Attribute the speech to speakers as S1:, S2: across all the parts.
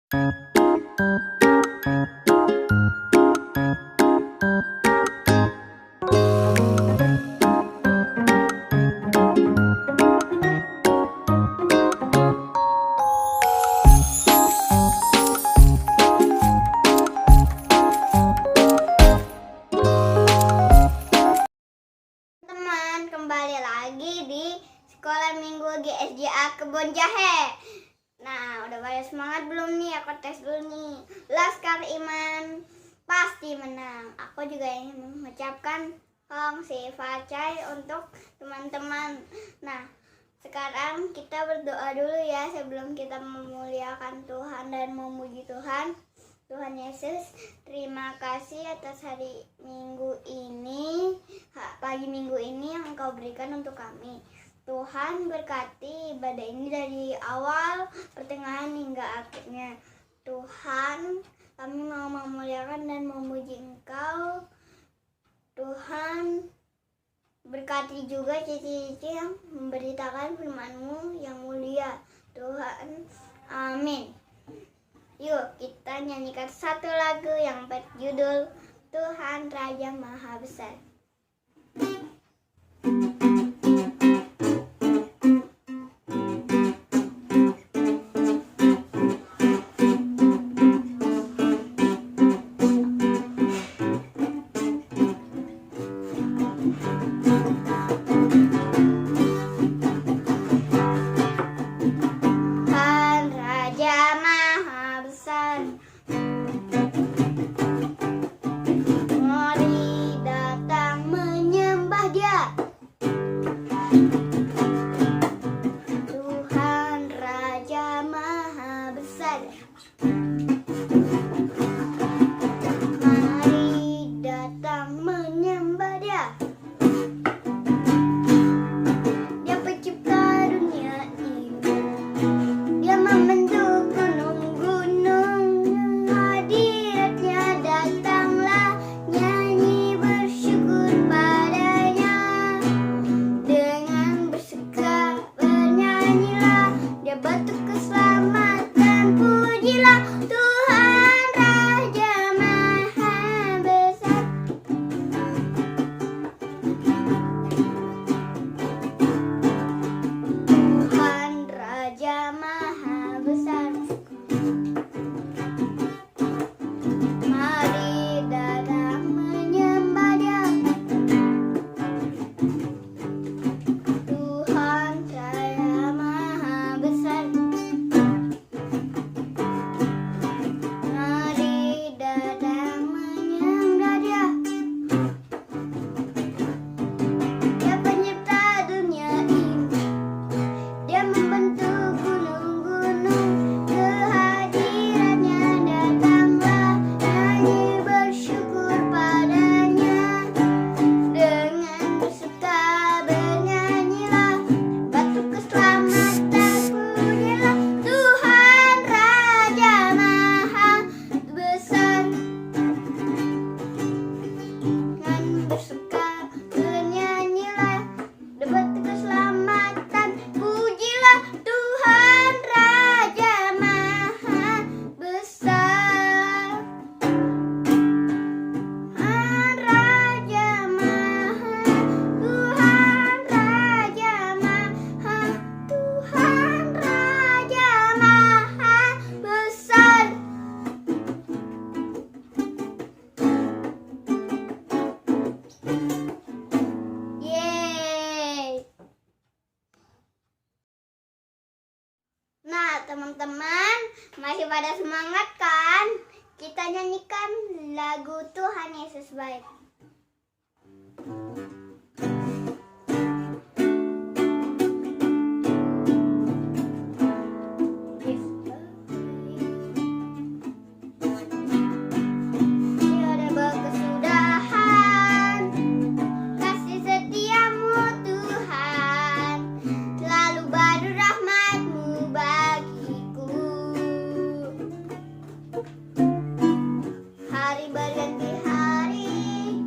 S1: Teman, kembali lagi di Sekolah Minggu GSJA Kebon Jahe. Nah, udah pada semangat belum nih? Aku tes dulu nih. Laskar Iman pasti menang. Aku juga ingin mengucapkan Hong Si Facai untuk teman-teman. Nah, sekarang kita berdoa dulu ya sebelum kita memuliakan Tuhan dan memuji Tuhan. Tuhan Yesus, terima kasih atas hari Minggu ini, pagi Minggu ini yang Engkau berikan untuk kami. Tuhan berkati ibadah ini dari awal, pertengahan hingga akhirnya. Tuhan, kami mau memuliakan dan memuji Engkau. Tuhan, berkati juga cici-cici yang memberitakan firman-Mu yang mulia. Tuhan, amin. Yuk kita nyanyikan satu lagu yang berjudul Tuhan Raja Maha Besar. Teman-teman, masih pada semangat kan? Kita nyanyikan lagu Tuhan Yesus Baik. Hari berganti hari,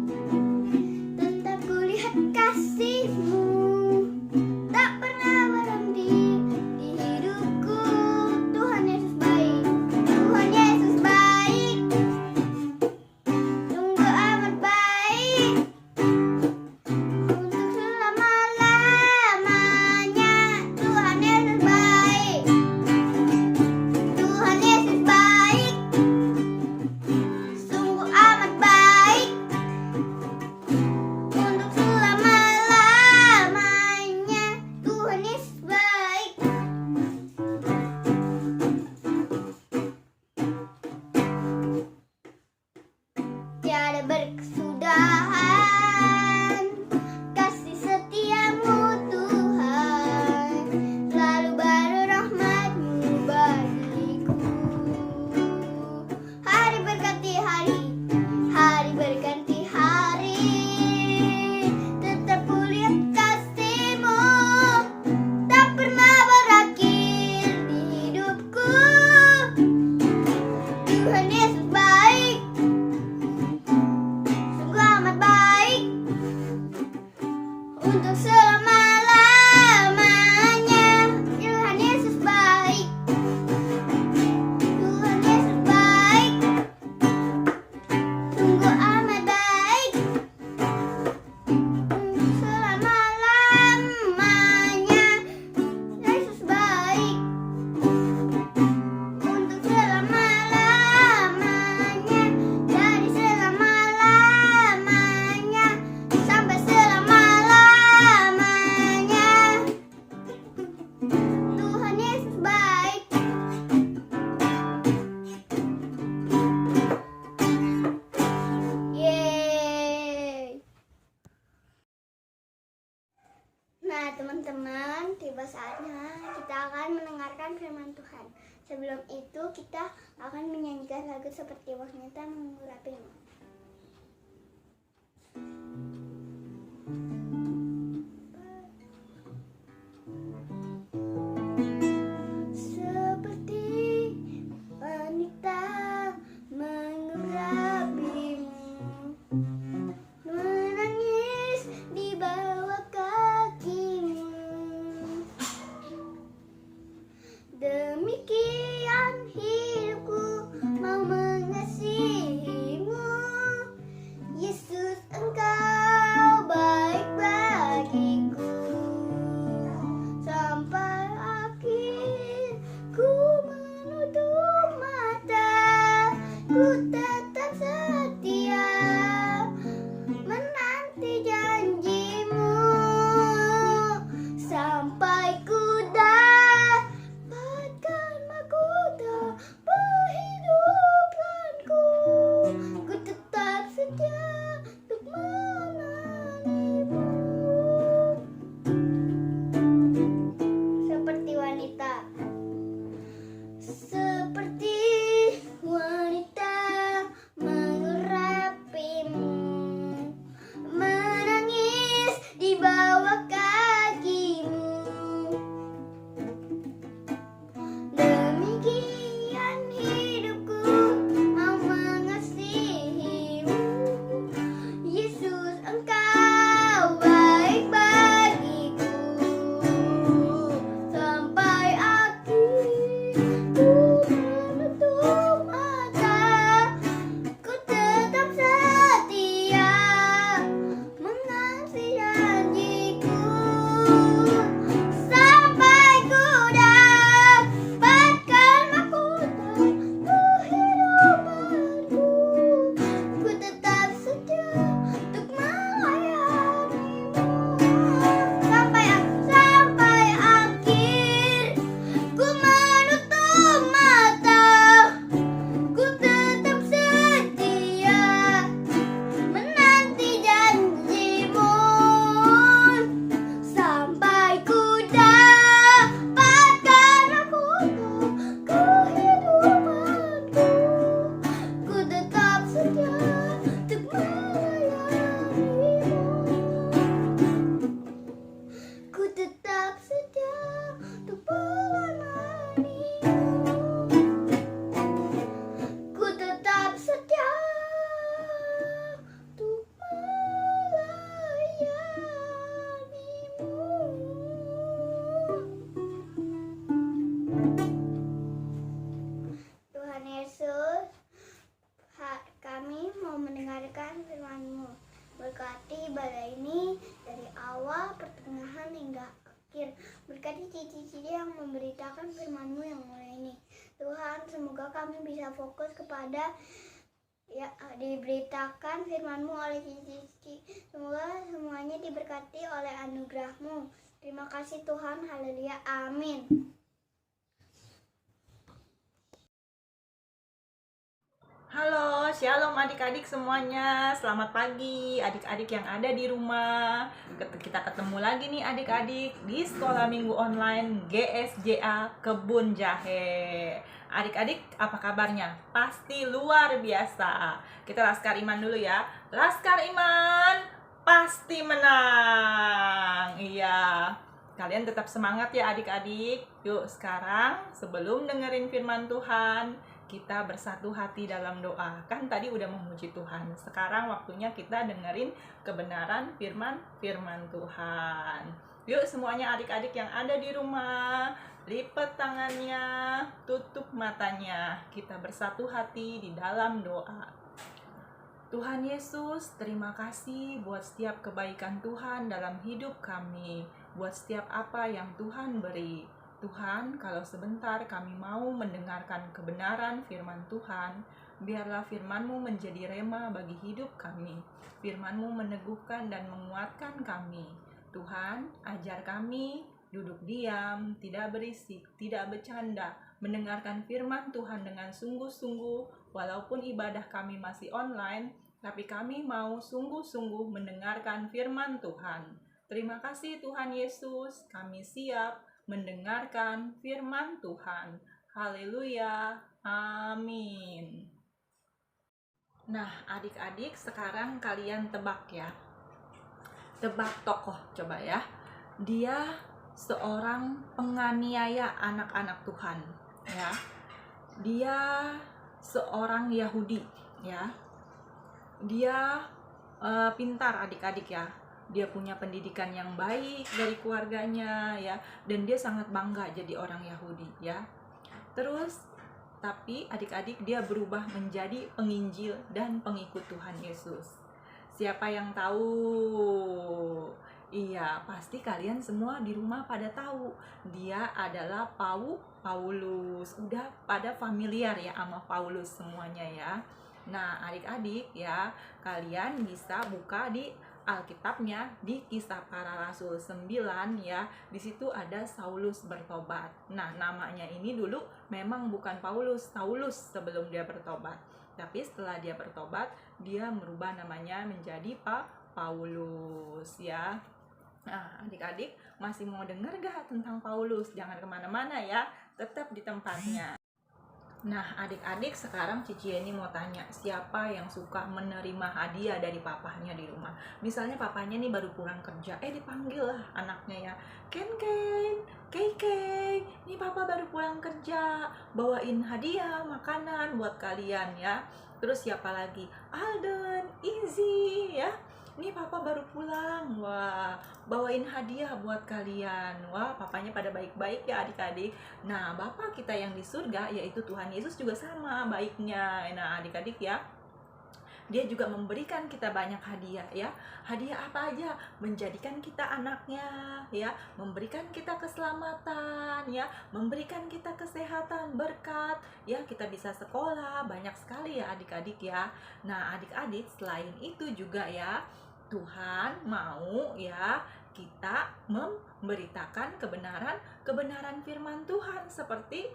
S1: saatnya kita akan mendengarkan firman Tuhan. Sebelum itu kita akan menyanyikan lagu seperti wanita mengurapimu. Demikian hidupku mau mengasihimu, Yesus, engkau baik bagiku. Sampai akhir ku menutup mata, ku tetap setia menanti janjimu. Sampai ku berkati ibadah ini dari awal, pertengahan hingga akhir. Berkati cici-cici yang memberitakan firman-Mu yang mulai ini. Tuhan, semoga kami bisa fokus kepada diberitakan firman-Mu oleh cici-cici. Semoga semuanya diberkati oleh anugerah-Mu. Terima kasih Tuhan, haleluya, amin.
S2: Halo, shalom adik-adik semuanya. Selamat pagi adik-adik yang ada di rumah. Kita ketemu lagi nih adik-adik di sekolah minggu online GSJA Kebun Jahe. Adik-adik apa kabarnya? Pasti luar biasa. Kita Laskar Iman dulu ya. Laskar Iman pasti menang. Iya. Kalian tetap semangat ya adik-adik. Yuk sekarang sebelum dengerin firman Tuhan, kita bersatu hati dalam doa. Kan tadi udah memuji Tuhan. Sekarang waktunya kita dengerin kebenaran firman Tuhan. Yuk semuanya adik-adik yang ada di rumah, lipat tangannya, tutup matanya. Kita bersatu hati di dalam doa. Tuhan Yesus, terima kasih buat setiap kebaikan Tuhan dalam hidup kami, buat setiap apa yang Tuhan beri. Tuhan, kalau sebentar kami mau mendengarkan kebenaran firman Tuhan, biarlah firman-Mu menjadi rema bagi hidup kami. Firman-Mu meneguhkan dan menguatkan kami. Tuhan, ajar kami duduk diam, tidak berisik, tidak bercanda, mendengarkan firman Tuhan dengan sungguh-sungguh, walaupun ibadah kami masih online, tapi kami mau sungguh-sungguh mendengarkan firman Tuhan. Terima kasih Tuhan Yesus, kami siap mendengarkan firman Tuhan. Haleluya, amin. Nah, adik-adik, sekarang kalian tebak ya. Tebak tokoh coba ya. Dia seorang penganiaya anak-anak Tuhan ya. Dia seorang Yahudi ya. Dia pintar adik-adik ya. Dia punya pendidikan yang baik dari keluarganya ya, dan dia sangat bangga jadi orang Yahudi ya. Terus tapi adik-adik dia berubah menjadi penginjil dan pengikut Tuhan Yesus. Siapa yang tahu? Iya, pasti kalian semua di rumah pada tahu. Dia adalah Paulus. Udah pada familiar ya sama Paulus semuanya ya. Nah, adik-adik ya, kalian bisa buka di Alkitabnya di Kisah Para Rasul 9 ya. Di situ ada Saulus bertobat. Nah, namanya ini dulu memang bukan Paulus, Saulus sebelum dia bertobat. Tapi setelah dia bertobat, dia merubah namanya menjadi Paulus ya. Nah, adik-adik masih mau dengar gak tentang Paulus? Jangan kemana-mana ya, tetap di tempatnya. Nah, adik-adik, sekarang Cici ini mau tanya, siapa yang suka menerima hadiah dari papahnya di rumah? Misalnya papahnya nih baru pulang kerja, dipanggil lah anaknya ya, Ken, Kei, nih papa baru pulang kerja, bawain hadiah, makanan buat kalian ya. Terus siapa lagi? Alden, Izzy ya. Nih papa baru pulang, wah bawain hadiah buat kalian. Wah, papanya pada baik-baik ya adik-adik. Nah, Bapa kita yang di surga, yaitu Tuhan Yesus juga sama baiknya. Nah, adik-adik ya, dia juga memberikan kita banyak hadiah ya. Hadiah apa aja? Menjadikan kita anaknya ya, memberikan kita keselamatan ya, memberikan kita kesehatan, berkat ya, kita bisa sekolah, banyak sekali ya adik-adik ya. Nah, adik-adik, selain itu juga ya, Tuhan mau ya kita memberitakan kebenaran firman Tuhan seperti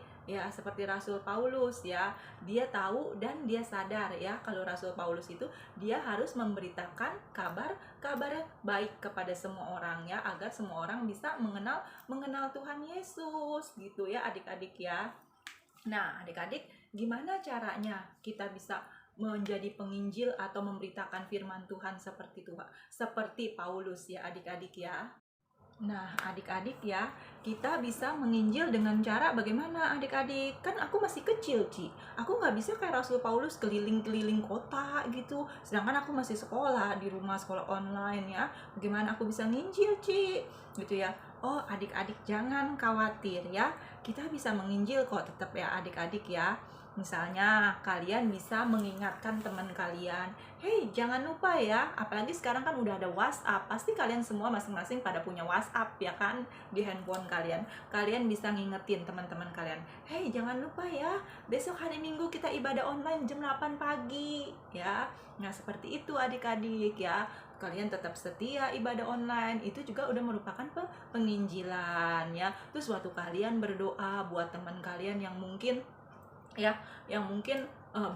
S2: Rasul Paulus ya. Dia tahu dan dia sadar ya kalau Rasul Paulus itu dia harus memberitakan kabar baik kepada semua orang ya, agar semua orang bisa mengenal Tuhan Yesus gitu ya adik-adik ya. Nah, adik-adik, gimana caranya kita bisa menjadi penginjil atau memberitakan firman Tuhan seperti Paulus ya adik-adik ya. Nah, adik-adik ya, kita bisa menginjil dengan cara bagaimana adik-adik? Kan aku masih kecil, Ci. Aku nggak bisa kayak Rasul Paulus keliling-keliling kota gitu. Sedangkan aku masih sekolah, di rumah sekolah online ya. Bagaimana aku bisa nginjil, Ci? Gitu ya. Oh, adik-adik jangan khawatir ya. Kita bisa menginjil kok tetap ya adik-adik ya. Misalnya kalian bisa mengingatkan teman kalian, hey jangan lupa ya, apalagi sekarang kan udah ada WhatsApp, pasti kalian semua masing-masing pada punya WhatsApp ya kan di handphone kalian. Kalian bisa ngingetin teman-teman kalian, hey jangan lupa ya, besok hari Minggu kita ibadah online jam 8 pagi ya. Nah seperti itu adik-adik ya, kalian tetap setia ibadah online, itu juga udah merupakan penginjilan ya. Terus waktu kalian berdoa buat teman kalian yang mungkin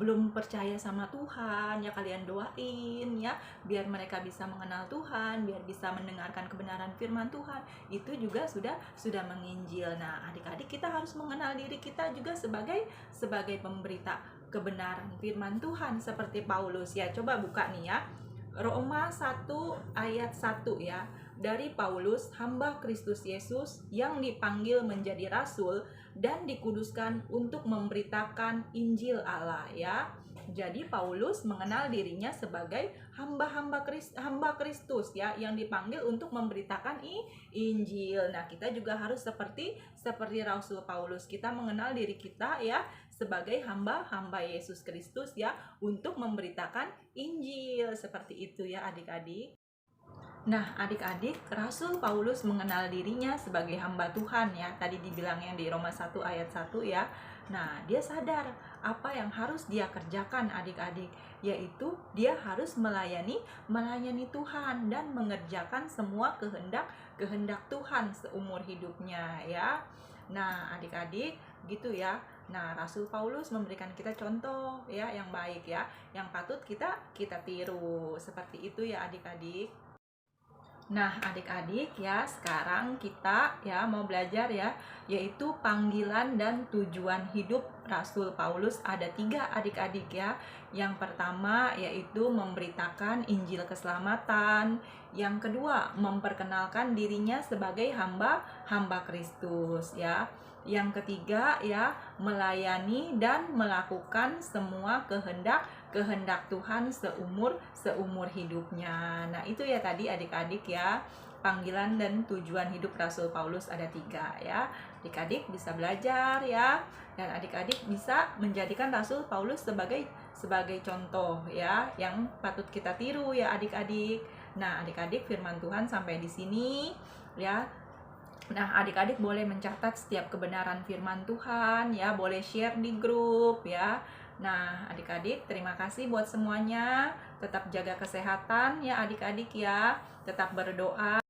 S2: belum percaya sama Tuhan ya, kalian doain ya biar mereka bisa mengenal Tuhan, biar bisa mendengarkan kebenaran firman Tuhan. Itu juga sudah menginjil. Nah, adik-adik, kita harus mengenal diri kita juga sebagai pemberita kebenaran firman Tuhan seperti Paulus ya. Coba buka nih ya, Roma 1 ayat 1 ya. Dari Paulus, hamba Kristus Yesus yang dipanggil menjadi rasul dan dikuduskan untuk memberitakan Injil Allah ya. Jadi Paulus mengenal dirinya sebagai hamba Kristus ya, yang dipanggil untuk memberitakan Injil. Nah, kita juga harus seperti Rasul Paulus. Kita mengenal diri kita ya sebagai hamba Yesus Kristus ya, untuk memberitakan Injil. Seperti itu ya adik-adik. Nah, adik-adik, Rasul Paulus mengenal dirinya sebagai hamba Tuhan ya. Tadi dibilangnya di Roma 1 ayat 1 ya. Nah, dia sadar apa yang harus dia kerjakan adik-adik, yaitu dia harus melayani Tuhan dan mengerjakan semua kehendak Tuhan seumur hidupnya ya. Nah, adik-adik, gitu ya. Nah, Rasul Paulus memberikan kita contoh ya yang baik ya, yang patut kita tiru. Seperti itu ya adik-adik. Nah, adik-adik ya, sekarang kita ya mau belajar ya, yaitu panggilan dan tujuan hidup Rasul Paulus. Ada 3 adik-adik ya. Yang pertama yaitu memberitakan Injil keselamatan. Yang kedua, memperkenalkan dirinya sebagai hamba Kristus ya. Yang ketiga ya, melayani dan melakukan semua kehendak Tuhan seumur hidupnya. Nah, itu ya tadi adik-adik ya, panggilan dan tujuan hidup Rasul Paulus ada 3 ya. Adik-adik bisa belajar ya, dan adik-adik bisa menjadikan Rasul Paulus sebagai contoh ya, yang patut kita tiru ya adik-adik. Nah, adik-adik, firman Tuhan sampai di sini ya. Nah, adik-adik boleh mencatat setiap kebenaran firman Tuhan ya, boleh share di grup ya. Nah, adik-adik, terima kasih buat semuanya. Tetap jaga kesehatan ya adik-adik ya. Tetap berdoa